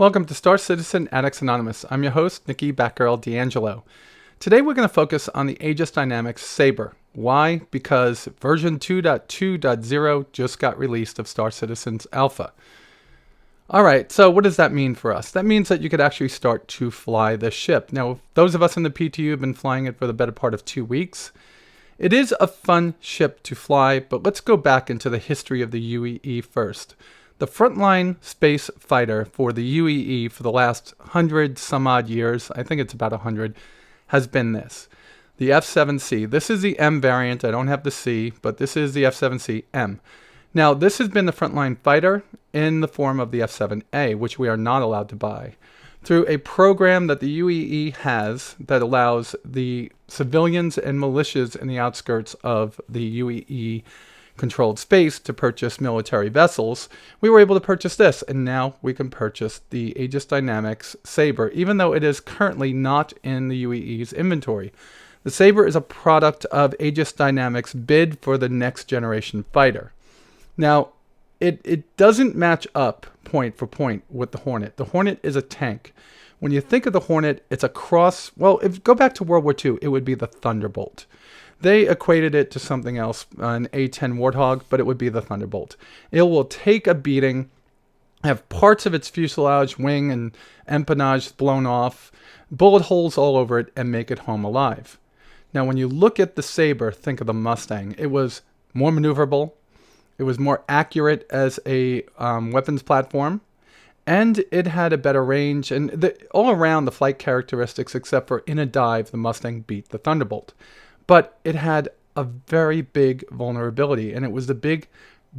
Welcome to Star Citizen Addicts Anonymous. I'm your host, Nikki Batgirl D'Angelo. Today we're going to focus on the Aegis Dynamics Sabre. Why? Because version 2.2.0 just got released of Star Citizen's Alpha. Alright, so what does that mean for us? That means that you could actually start to fly the ship. Now, those of us in the PTU have been flying it for the better part of 2 weeks. It is a fun ship to fly, but let's go back into the history of the UEE first. The frontline space fighter for the UEE for the last 100 some odd years, I think it's about 100, has been this. The F7C. This is the M variant. I don't have the C, but this is the F7C M. Now, this has been the frontline fighter in the form of the F7A, which we are not allowed to buy, through a program that the UEE has that allows the civilians and militias in the outskirts of the UEE controlled space to purchase military vessels. We were able to purchase this, and now we can purchase the Aegis Dynamics Sabre, even though it is currently not in the UEE's inventory. The Sabre is a product of Aegis Dynamics' bid for the next generation fighter. Now, it doesn't match up point for point with the Hornet. The Hornet is a tank. When you think of the Hornet, it's a cross. Well, if go back to World War II, it would be the Thunderbolt. They equated it to something else, an A-10 Warthog, but it would be the Thunderbolt. It will take a beating, have parts of its fuselage, wing, and empennage blown off, bullet holes all over it, and make it home alive. Now, when you look at the Sabre, think of the Mustang. It was more maneuverable. It was more accurate as a weapons platform. And it had a better range. And all around the flight characteristics, except for in a dive, the Mustang beat the Thunderbolt. But it had a very big vulnerability, and it was the big,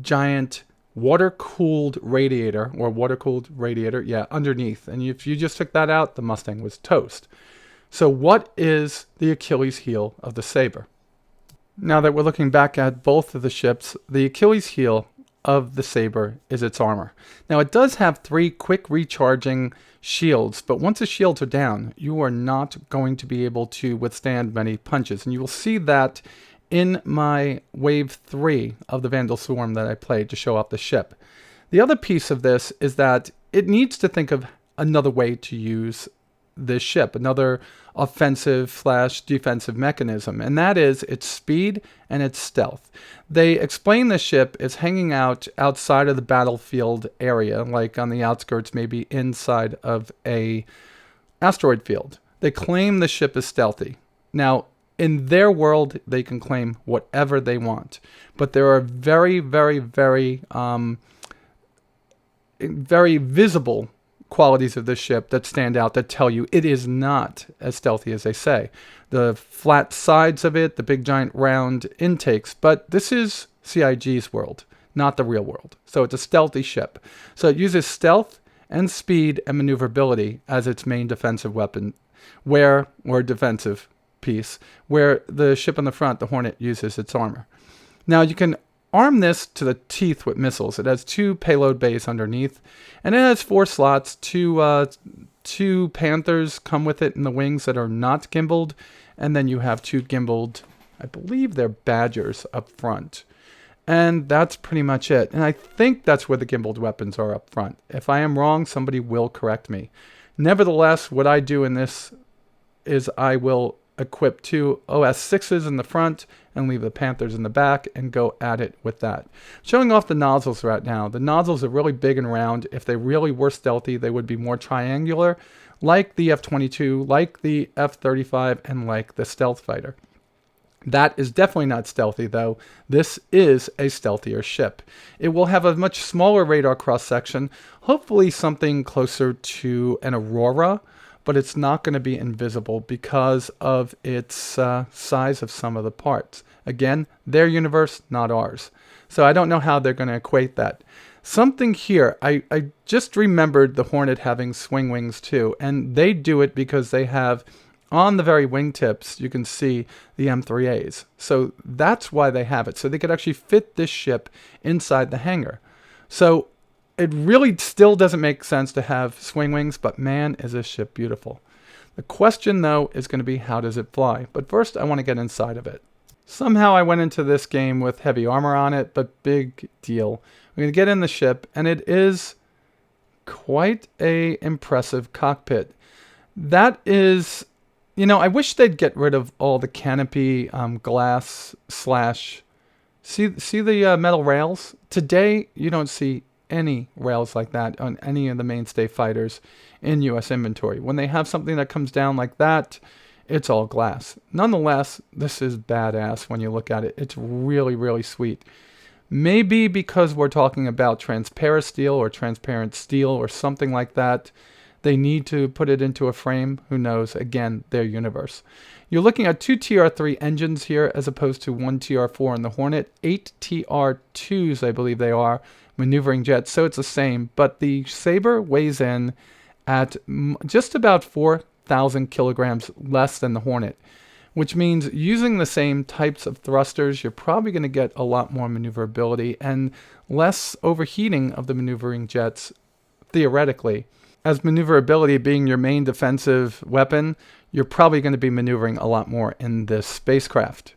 giant, water-cooled radiator, underneath. And if you just took that out, the Mustang was toast. So what is the Achilles heel of the Sabre? Now that we're looking back at both of the ships, the Achilles heel of the Sabre is its armor. Now it does have 3 quick recharging shields, but once the shields are down, you are not going to be able to withstand many punches. And you will see that in my wave 3 of the Vanduul Swarm that I played to show off the ship. The other piece of this is that it needs to think of another way to use this ship, another offensive/defensive mechanism, and that is its speed and its stealth. They explain the ship is hanging out outside of the battlefield area, like on the outskirts, maybe inside of a asteroid field. They claim the ship is stealthy. Now, in their world, they can claim whatever they want, but there are very, very, very visible qualities of this ship that stand out that tell you it is not as stealthy as they say. The flat sides of it, the big giant round intakes, but this is CIG's world, not the real world. So it's a stealthy ship. So it uses stealth and speed and maneuverability as its main defensive weapon, or defensive piece, where the ship on the front, the Hornet, uses its armor. Now you can arm this to the teeth with missiles. It has 2 payload bays underneath, and it has 4 slots. 2 Panthers come with it in the wings that are not gimbaled, and then you have 2 gimbaled, I believe they're Badgers up front. And that's pretty much it. And I think that's where the gimbaled weapons are up front. If I am wrong, somebody will correct me. Nevertheless, what I do in this is I will equip 2 OS6s in the front and leave the Panthers in the back and go at it with that. Showing off the nozzles right now. The nozzles are really big and round. If they really were stealthy, they would be more triangular, like the F-22, like the F-35, and like the Stealth Fighter. That is definitely not stealthy, though. This is a stealthier ship. It will have a much smaller radar cross-section, hopefully something closer to an Aurora, but it's not going to be invisible because of its size of some of the parts. Again, their universe, not ours. So I don't know how they're going to equate that. Something here, I just remembered the Hornet having swing wings too, and they do it because they have, on the very wingtips, you can see the M3As. So that's why they have it. So they could actually fit this ship inside the hangar. So it really still doesn't make sense to have swing wings, but man, is this ship beautiful. The question, though, is going to be how does it fly? But first, I want to get inside of it. Somehow I went into this game with heavy armor on it, but big deal. We're going to get in the ship, and it is quite a impressive cockpit. That is, I wish they'd get rid of all the canopy glass slash. See the metal rails? Today, you don't see any rails like that on any of the mainstay fighters in U.S. inventory. When they have something that comes down like that, it's all glass. Nonetheless, this is badass when you look at it. It's really, really sweet. Maybe because we're talking about transparent steel or something like that, they need to put it into a frame. Who knows? Again, their universe. You're looking at 2 TR3 engines here as opposed to 1 TR4 in the Hornet. 8 TR2s, I believe they are, maneuvering jets, so it's the same. But the Sabre weighs in at just about 4,000 kilograms less than the Hornet, which means using the same types of thrusters, you're probably going to get a lot more maneuverability and less overheating of the maneuvering jets, theoretically. As maneuverability being your main defensive weapon, you're probably going to be maneuvering a lot more in this spacecraft.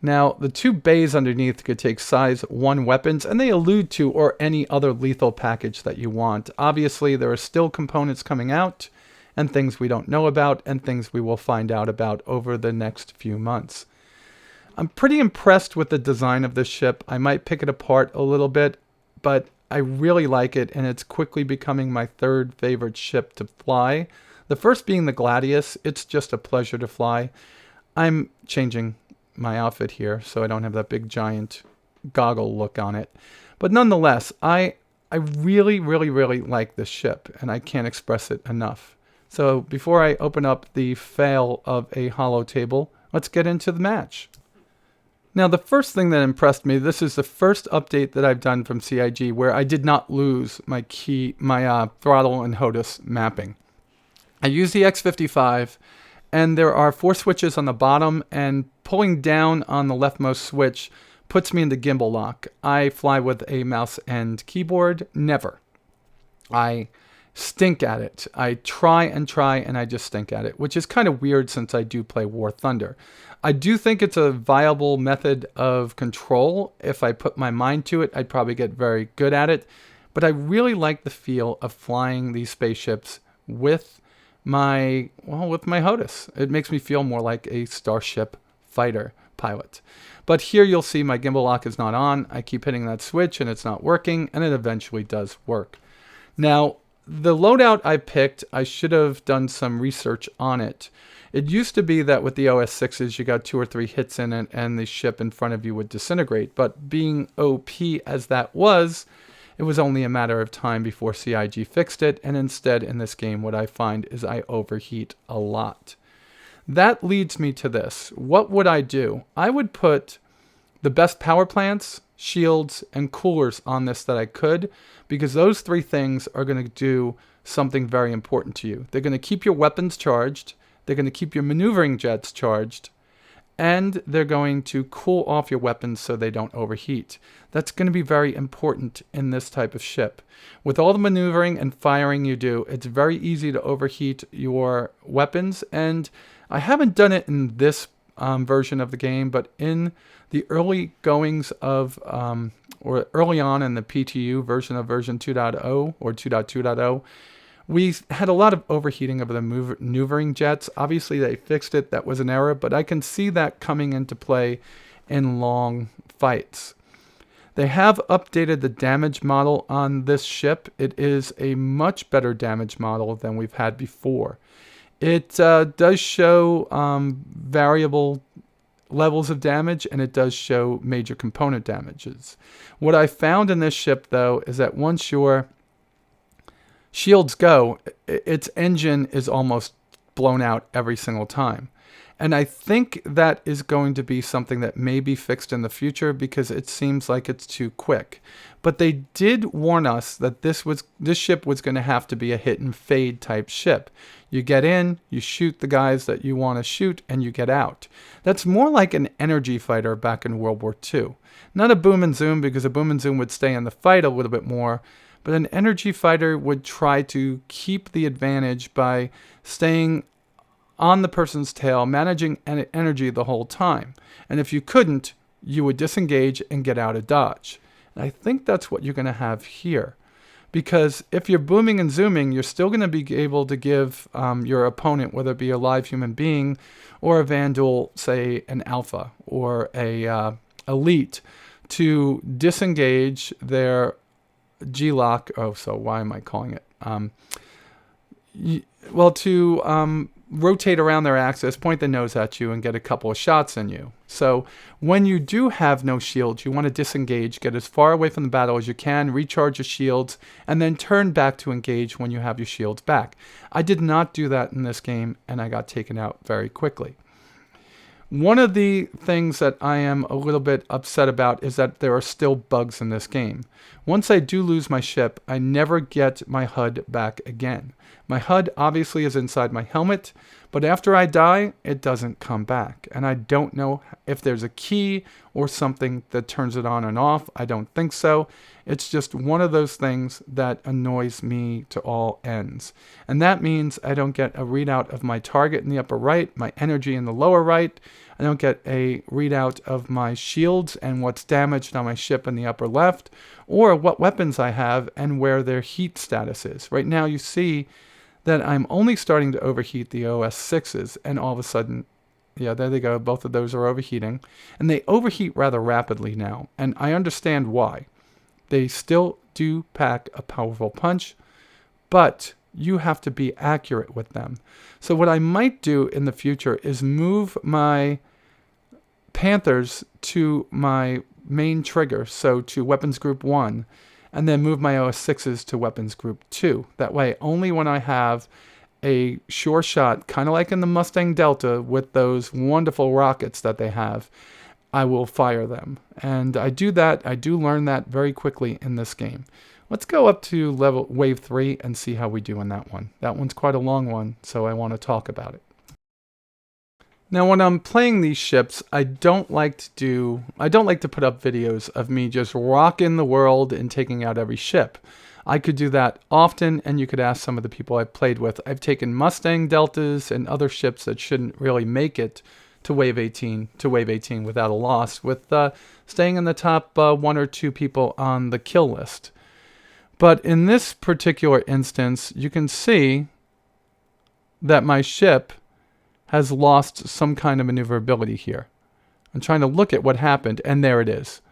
Now, the 2 bays underneath could take size 1 weapons, and they allude to or any other lethal package that you want. Obviously, there are still components coming out, and things we don't know about, and things we will find out about over the next few months. I'm pretty impressed with the design of this ship. I might pick it apart a little bit, but I really like it, and it's quickly becoming my 3rd favorite ship to fly. The first being the Gladius. It's just a pleasure to fly. I'm changing my outfit here so I don't have that big giant goggle look on it. But nonetheless, I really, really, really like this ship, and I can't express it enough. So before I open up the fail of a holo table, let's get into the match. Now, the first thing that impressed me, this is the first update that I've done from CIG where I did not lose my throttle and HOTAS mapping. I use the X55, and there are 4 switches on the bottom, and pulling down on the leftmost switch puts me into gimbal lock. I fly with a mouse and keyboard. Never. I stink at it. I try, and I just stink at it, which is kind of weird since I do play War Thunder. I do think it's a viable method of control. If I put my mind to it, I'd probably get very good at it. But I really like the feel of flying these spaceships with my HOTAS. It makes me feel more like a Starship fighter pilot. But here you'll see my gimbal lock is not on. I keep hitting that switch and it's not working, and it eventually does work. Now, the loadout I picked, I should have done some research on it. It used to be that with the OS6s, you got 2 or 3 hits in it and the ship in front of you would disintegrate. But being OP as that was, it was only a matter of time before CIG fixed it. And instead, in this game, what I find is I overheat a lot. That leads me to this. What would I do? I would put the best power plants, shields, and coolers on this that I could, because those 3 things are going to do something very important to you. They're going to keep your weapons charged, they're going to keep your maneuvering jets charged, and they're going to cool off your weapons so they don't overheat. That's going to be very important in this type of ship. With all the maneuvering and firing you do, it's very easy to overheat your weapons, and I haven't done it in this version of the game, but in the early goings of, or early on in the PTU version of version 2.0 or 2.2.0, we had a lot of overheating of the maneuvering jets. Obviously, they fixed it. That was an error, but I can see that coming into play in long fights. They have updated the damage model on this ship. It is a much better damage model than we've had before. It does show variable levels of damage, and it does show major component damages. What I found in this ship, though, is that once your shields go, its engine is almost blown out every single time. And I think that is going to be something that may be fixed in the future because it seems like it's too quick. But they did warn us that this ship was going to have to be a hit and fade type ship. You get in, you shoot the guys that you want to shoot, and you get out. That's more like an energy fighter back in World War II. Not a boom and zoom, because a boom and zoom would stay in the fight a little bit more, but an energy fighter would try to keep the advantage by staying on the person's tail, managing energy the whole time. And if you couldn't, you would disengage and get out of dodge. And I think that's what you're going to have here. because if you're booming and zooming, you're still going to be able to give your opponent, whether it be a live human being or a Vanduul, say an alpha or a elite, to disengage their G-lock. Oh, so why am I calling it? To rotate around their axis, point the nose at you, and get a couple of shots in you. So when you do have no shields, you want to disengage, get as far away from the battle as you can, recharge your shields, and then turn back to engage when you have your shields back. I did not do that in this game, and I got taken out very quickly. One of the things that I am a little bit upset about is that there are still bugs in this game. Once I do lose my ship, I never get my HUD back again. My HUD obviously is inside my helmet, but after I die, it doesn't come back. And I don't know if there's a key or something that turns it on and off. I don't think so. It's just one of those things that annoys me to all ends. And that means I don't get a readout of my target in the upper right, my energy in the lower right. I don't get a readout of my shields and what's damaged on my ship in the upper left, or what weapons I have and where their heat status is. Right now you see that I'm only starting to overheat the OS6s, and all of a sudden, yeah, there they go, both of those are overheating. And they overheat rather rapidly now, and I understand why. They still do pack a powerful punch, but you have to be accurate with them. So what I might do in the future is move my Panthers to my main trigger, so to Weapons Group 1, and then move my OS6s to Weapons Group 2. That way, only when I have a sure shot, kind of like in the Mustang Delta with those wonderful rockets that they have, I will fire them. And I do learn that very quickly in this game. Let's go up to wave 3 and see how we do in that one. That one's quite a long one, so I want to talk about it. Now, when I'm playing these ships, I don't like to put up videos of me just rocking the world and taking out every ship. I could do that often, and you could ask some of the people I've played with. I've taken Mustang Deltas and other ships that shouldn't really make it to wave 18 without a loss, with staying in the top 1 or 2 people on the kill list. But in this particular instance, you can see that my ship has lost some kind of maneuverability here. I'm trying to look at what happened, and there it is.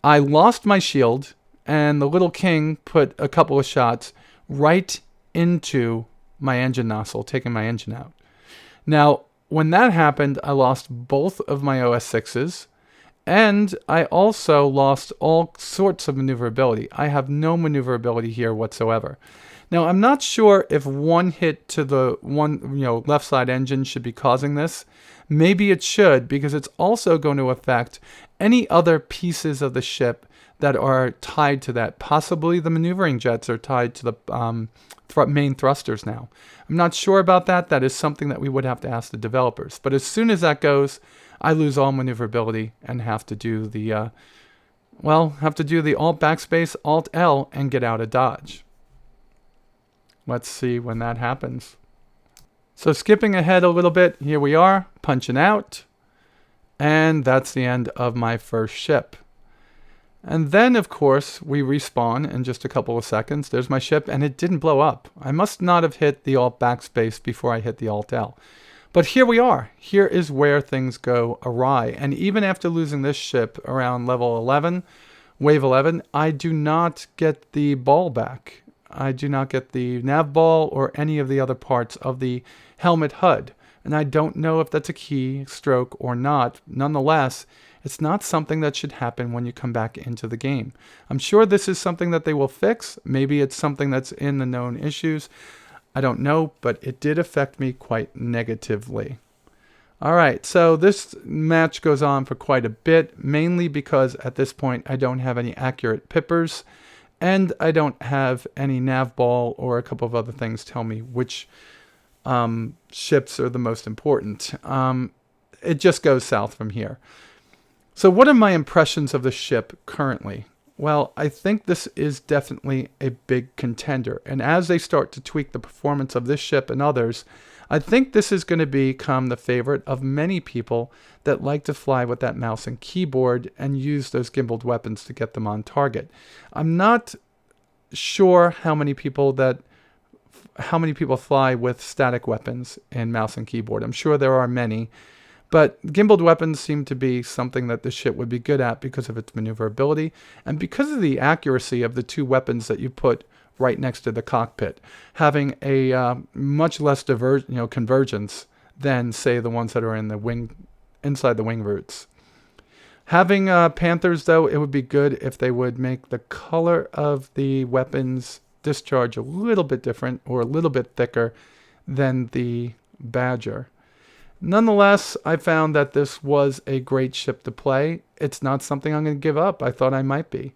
I lost my shield, and the little king put a couple of shots right into my engine nozzle, taking my engine out. Now, when that happened, I lost both of my OS6s, and I also lost all sorts of maneuverability. I have no maneuverability here whatsoever. Now, I'm not sure if one hit to the left side engine should be causing this. Maybe it should, because it's also going to affect any other pieces of the ship that are tied to that. Possibly the maneuvering jets are tied to the main thrusters now. I'm not sure about that. That is something that we would have to ask the developers. But as soon as that goes, I lose all maneuverability and have to do the Alt backspace, Alt L, and get out of dodge. Let's see when that happens. So skipping ahead a little bit, here we are, punching out. And that's the end of my first ship. And then, of course, we respawn in just a couple of seconds. There's my ship, and it didn't blow up. I must not have hit the Alt backspace before I hit the Alt L. But here we are. Here is where things go awry. And even after losing this ship around level 11, wave 11, I do not get the ball back. I do not get the nav ball or any of the other parts of the helmet HUD. And I don't know if that's a key stroke or not. Nonetheless, it's not something that should happen when you come back into the game. I'm sure this is something that they will fix. Maybe it's something that's in the known issues. I don't know, but it did affect me quite negatively. All right, so this match goes on for quite a bit, mainly because at this point I don't have any accurate pippers, and I don't have any nav ball or a couple of other things tell me which ships are the most important. It just goes south from here. So what are my impressions of the ship currently? Well, I think this is definitely a big contender. And as they start to tweak the performance of this ship and others, I think this is going to become the favorite of many people that like to fly with that mouse and keyboard and use those gimbaled weapons to get them on target. I'm not sure how many people fly with static weapons in mouse and keyboard. I'm sure there are many, but gimbaled weapons seem to be something that the ship would be good at because of its maneuverability and because of the accuracy of the two weapons that you put right next to the cockpit, having a much less convergence than, say, the ones that are in the inside the wing roots. Having Panthers, though, it would be good if they would make the color of the weapons discharge a little bit different or a little bit thicker than the Badger. Nonetheless, I found that this was a great ship to play. It's not something I'm going to give up. I thought I might be.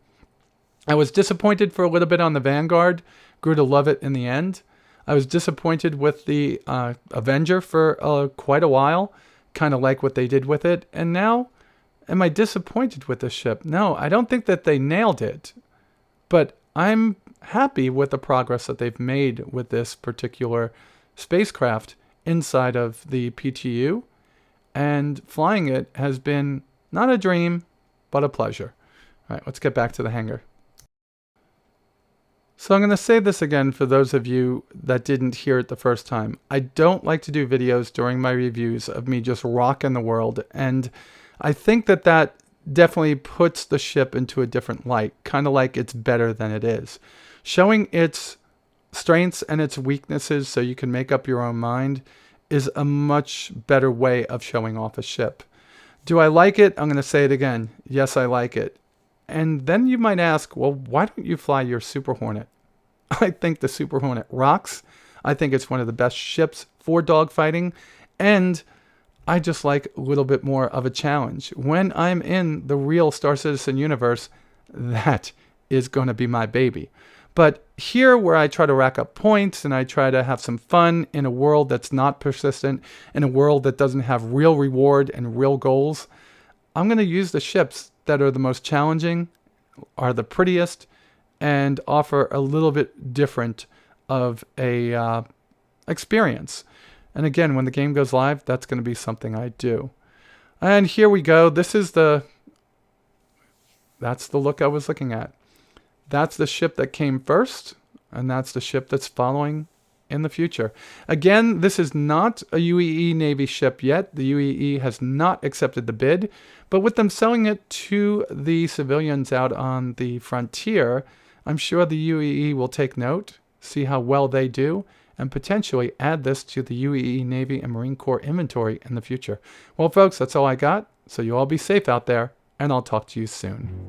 I was disappointed for a little bit on the Vanguard, grew to love it in the end. I was disappointed with the Avenger for quite a while, kind of like what they did with it. And now, am I disappointed with this ship? No, I don't think that they nailed it. But I'm happy with the progress that they've made with this particular spacecraft inside of the PTU. And flying it has been not a dream, but a pleasure. All right, let's get back to the hangar. So I'm going to say this again for those of you that didn't hear it the first time. I don't like to do videos during my reviews of me just rocking the world. And I think that that definitely puts the ship into a different light, kind of like it's better than it is. Showing its strengths and its weaknesses so you can make up your own mind is a much better way of showing off a ship. Do I like it? I'm going to say it again. Yes, I like it. And then you might ask, well, why don't you fly your Super Hornet? I think the Super Hornet rocks. I think it's one of the best ships for dogfighting. And I just like a little bit more of a challenge. When I'm in the real Star Citizen universe, that is going to be my baby. But here where I try to rack up points and I try to have some fun in a world that's not persistent, in a world that doesn't have real reward and real goals, I'm going to use the ships that are the most challenging, are the prettiest, and offer a little bit different of a experience. And again, when the game goes live, that's going to be something I do. And here we go. That's the look I was looking at. That's the ship that came first, and that's the ship that's following in the future. Again, this is not a UEE Navy ship yet. The UEE has not accepted the bid, but with them selling it to the civilians out on the frontier, I'm sure the UEE will take note, see how well they do, and potentially add this to the UEE Navy and Marine Corps inventory in the future. Well, folks, that's all I got. So you all be safe out there, and I'll talk to you soon.